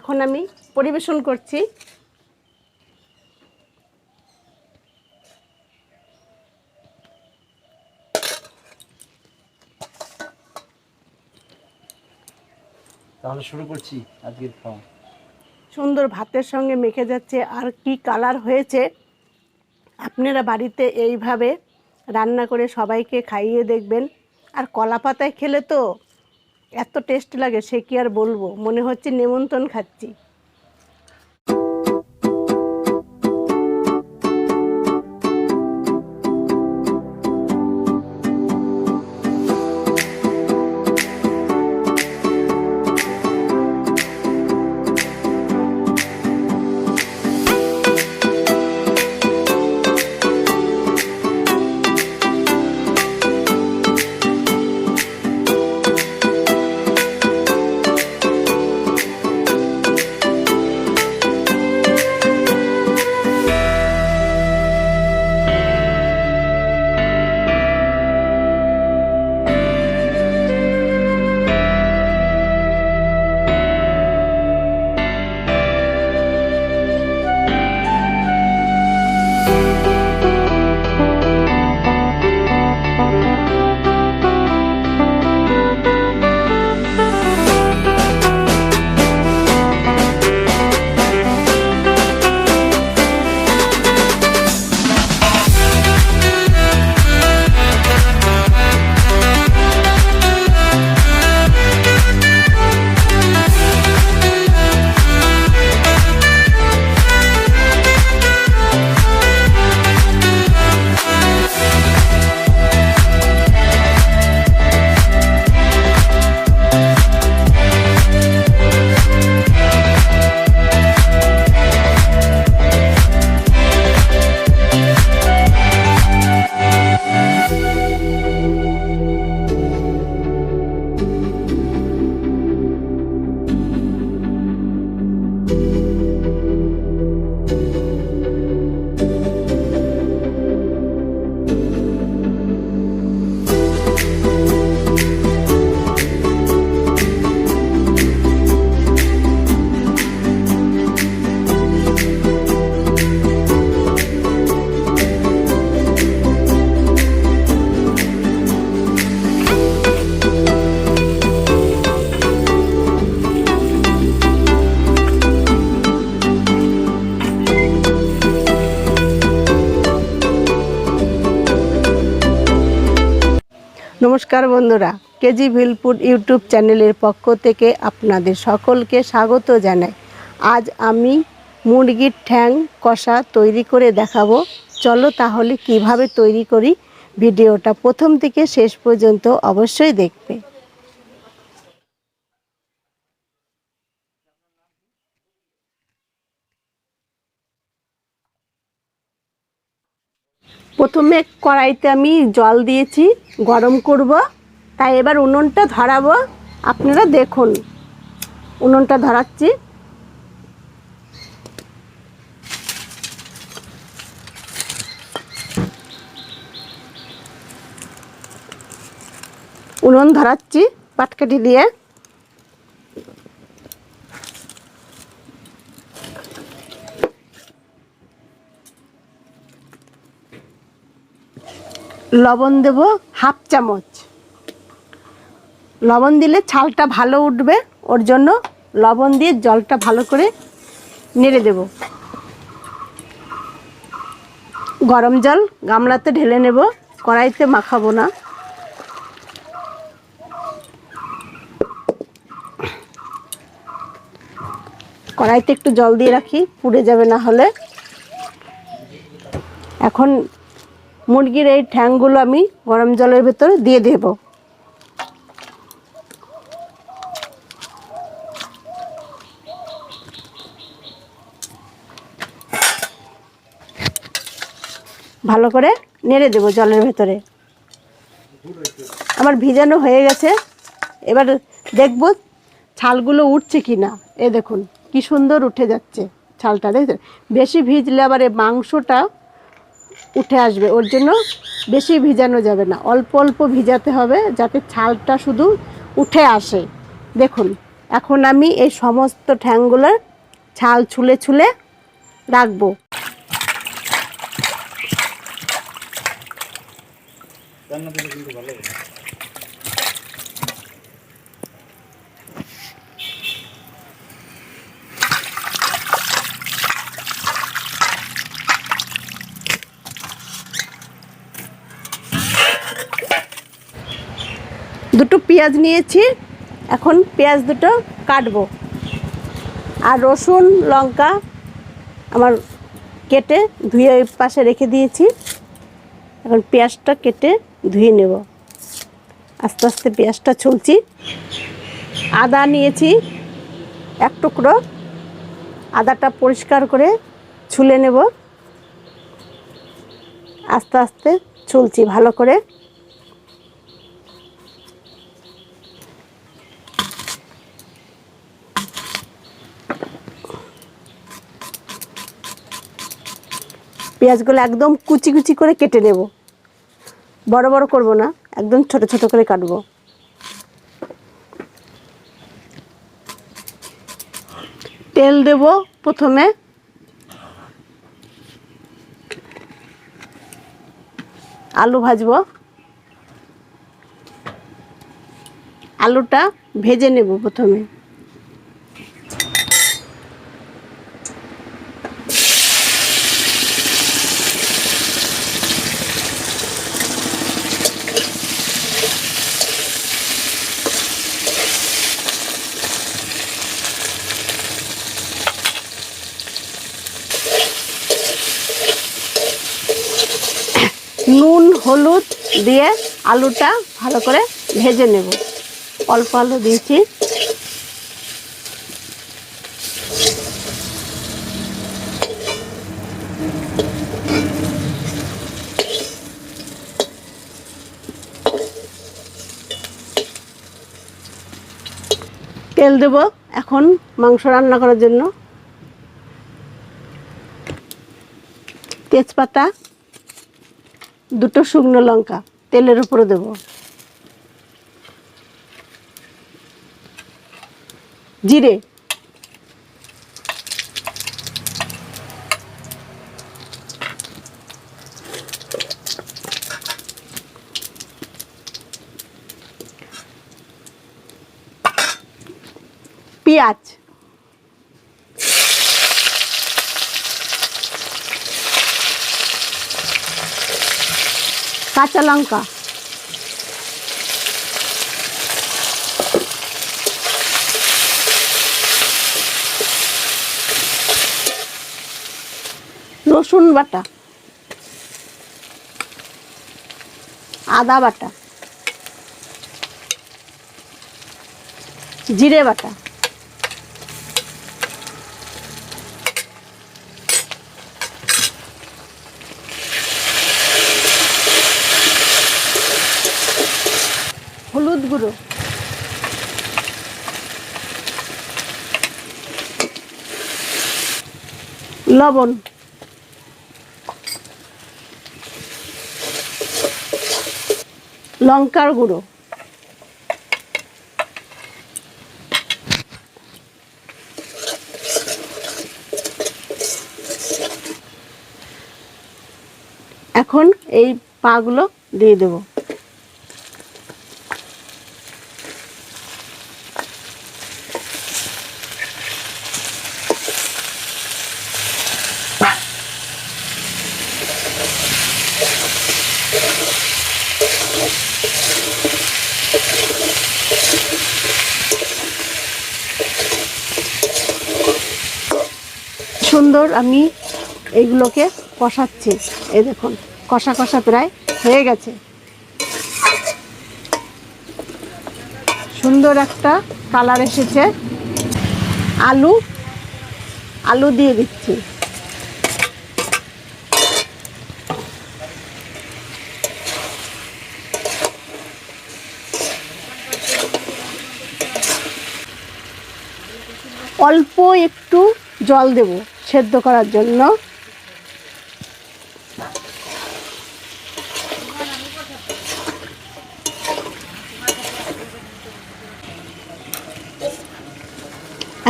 এখন আমি পরিবেশন করছি। তাহলে শুরু করছি আজকের খাওয়া। সুন্দর ভাতের সঙ্গে মেখে যাচ্ছে, আর কি কালার হয়েছে। আপনারা বাড়িতে এইভাবে রান্না করে সবাইকে খাইয়ে দেখবেন। আর কলা পাতায় খেলে তো এত টেস্ট লাগে, সে কি আর বলবো, মনে হচ্ছে নেমন্তন্ন খাচ্ছি। নমস্কার বন্ধুরা, কেজি ভিলফুড ইউটিউব চ্যানেলের পক্ষ থেকে আপনাদের সকলকে স্বাগত জানাই। আজ আমি মুরগির ঠ্যাং কষা তৈরি করে দেখাবো। চলো তাহলে কিভাবে তৈরি করি, ভিডিওটা প্রথম থেকে শেষ পর্যন্ত অবশ্যই দেখবে। প্রথমে কড়াইতে আমি জল দিয়েছি, গরম করব। তাই এবার উনুনটা ধরাবো। আপনারা দেখুন, উনুনটা ধরাচ্ছি। উনুন ধরাচ্ছি পাটকাঠি দিয়ে। লবণ দেব হাফ চামচ। লবণ দিলে ছালটা ভালো উঠবে, ওর জন্য লবণ দিয়ে জলটা ভালো করে নেড়ে দেব। গরম জল গামলাতে ঢেলে নেব, কড়াইতে মাখাবো না। কড়াইতে একটু জল দিয়ে রাখি, পুড়ে যাবে না হলে। এখন মুরগির এই ঠ্যাংগুলো আমি গরম জলের ভেতরে দিয়ে দেব। ভালো করে নেড়ে দেব জলের ভেতরে। আমার ভিজানো হয়ে গেছে, এবার দেখব ছালগুলো উঠছে কি না। এ দেখুন কি সুন্দর উঠে যাচ্ছে ছালটা, দেখছেন? বেশি ভিজলে আবার এই মাংসটা উঠে আসবে, ওর জন্য বেশি ভিজানো যাবে না, অল্প অল্প ভিজাতে হবে যাতে ছালটা শুধু উঠে আসে। দেখুন এখন আমি এই সমস্ত ঠ্যাংগুলোর ছাল ছুলে ছুলে রাখবো। দুটো পেঁয়াজ নিয়েছি, এখন পেঁয়াজ দুটো কাটবো। আর রসুন লঙ্কা আমার কেটে ধুয়ে ওই পাশে রেখে দিয়েছি। এখন পেঁয়াজটা কেটে ধুয়ে নেব। আস্তে আস্তে পেঁয়াজটা ছুলছি। আদা নিয়েছি এক টুকরো, আদাটা পরিষ্কার করে ছুলে নেব। আস্তে আস্তে ছুলছি ভালো করে। পেঁয়াজগুলো একদম কুচি কুচি করে কেটে নেব, বড় বড় করব না, একদম ছোট ছোট করে কাটবো। তেল দেব প্রথমে। আলু ভাজবো, আলুটা ভেজে নেব প্রথমে। নুন হলুদ দিয়ে আলুটা ভালো করে ভেজে নেব। অল্প আলু দিয়েছি। তেল দেব এখন মাংস রান্না করার জন্য। তেজপাতা, দুটো শুকনো লঙ্কা তেলের উপরে দেব। জিরে, পেঁয়াজ, কাঁচা লঙ্কা, রসুন বাটা, আদা বাটা, জিরে বাটা, হলুদ গুঁড়ো, লবণ, লঙ্কার গুঁড়ো, এখন এই পাগুলো দিয়ে দেব। সুন্দর আমি এইগুলোকে কষাচ্ছি। এই দেখুন কষা কষা প্রায় হয়ে গেছে। সুন্দর একটা কালার এসেছে। আলু দিয়ে দিচ্ছি। অল্প একটু জল দেব সেদ্ধ করার জন্য।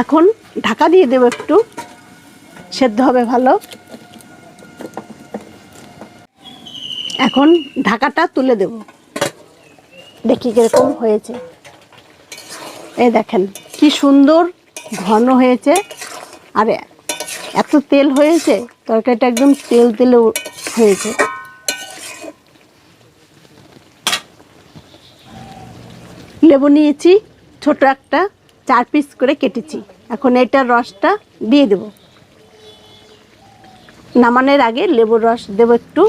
এখন ঢাকা দিয়ে দেব, একটু সেদ্ধ হবে ভালো। এখন ঢাকাটা তুলে দেব, দেখি কিরকম হয়েছে। এই দেখেন কি সুন্দর ঘন হয়েছে, আর এত তেল হয়েছে, তরকারিটা একদম তেল তেলে হয়েছে। লেবু নিয়েছি ছোট একটা, 4 পিস করে কেটেছি। এখন এটার রসটা দিয়ে দেব। নামানোর আগে লেবুর রস দেব একটু।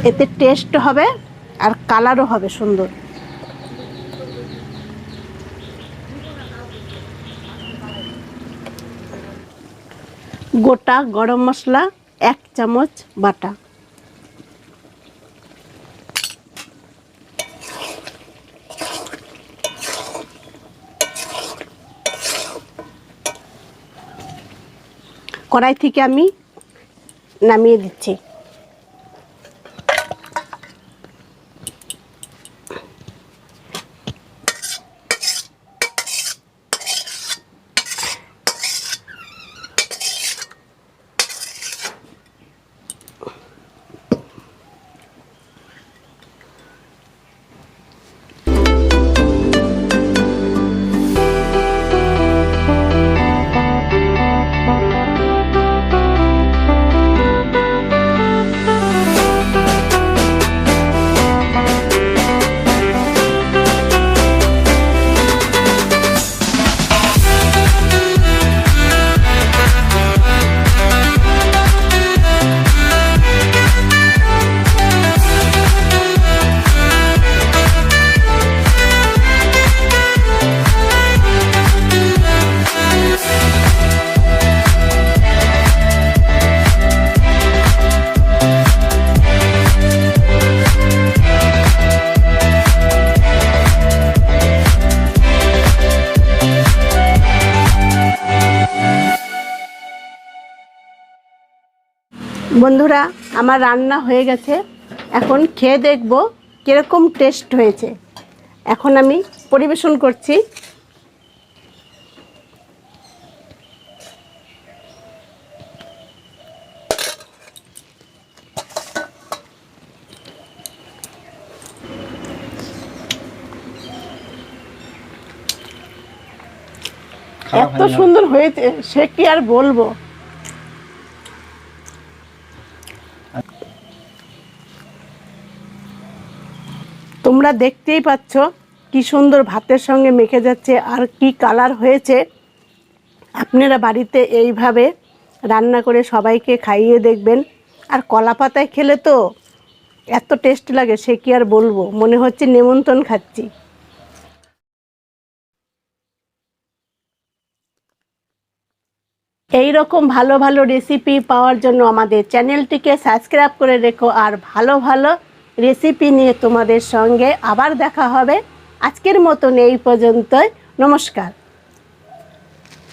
এতে টেস্ট হবে আর কালারও হবে সুন্দর। গোটা গরম মশলা 1 চামচ বাটা, কড়াই থেকে আমি নামিয়ে দিচ্ছি। বন্ধুরা, আমার রান্না হয়ে গেছে। এখন খেয়ে দেখব কীরকম টেস্ট হয়েছে। এখন আমি পরিবেশন করছি। এত সুন্দর হয়েছে, সে কি আর বলবো। তোমরা দেখতেই পাচ্ছ কি সুন্দর ভাতের সঙ্গে মেখে যাচ্ছে আর কি কালার হয়েছে। আপনারা বাড়িতে এইভাবে রান্না করে সবাইকে খাইয়ে দেখবেন। আর কলা পাতায় খেলে তো এত টেস্ট লাগে, সে কি আর বলবো, মনে হচ্ছে নেমন্তন্ন খাচ্ছি। এই রকম ভালো ভালো রেসিপি পাওয়ার জন্য আমাদের চ্যানেলটিকে সাবস্ক্রাইব করে রেখো। আর ভালো ভালো রেসিপি নিয়ে তোমাদের সঙ্গে আবার দেখা হবে। আজকের মতন এই পর্যন্তই। নমস্কার।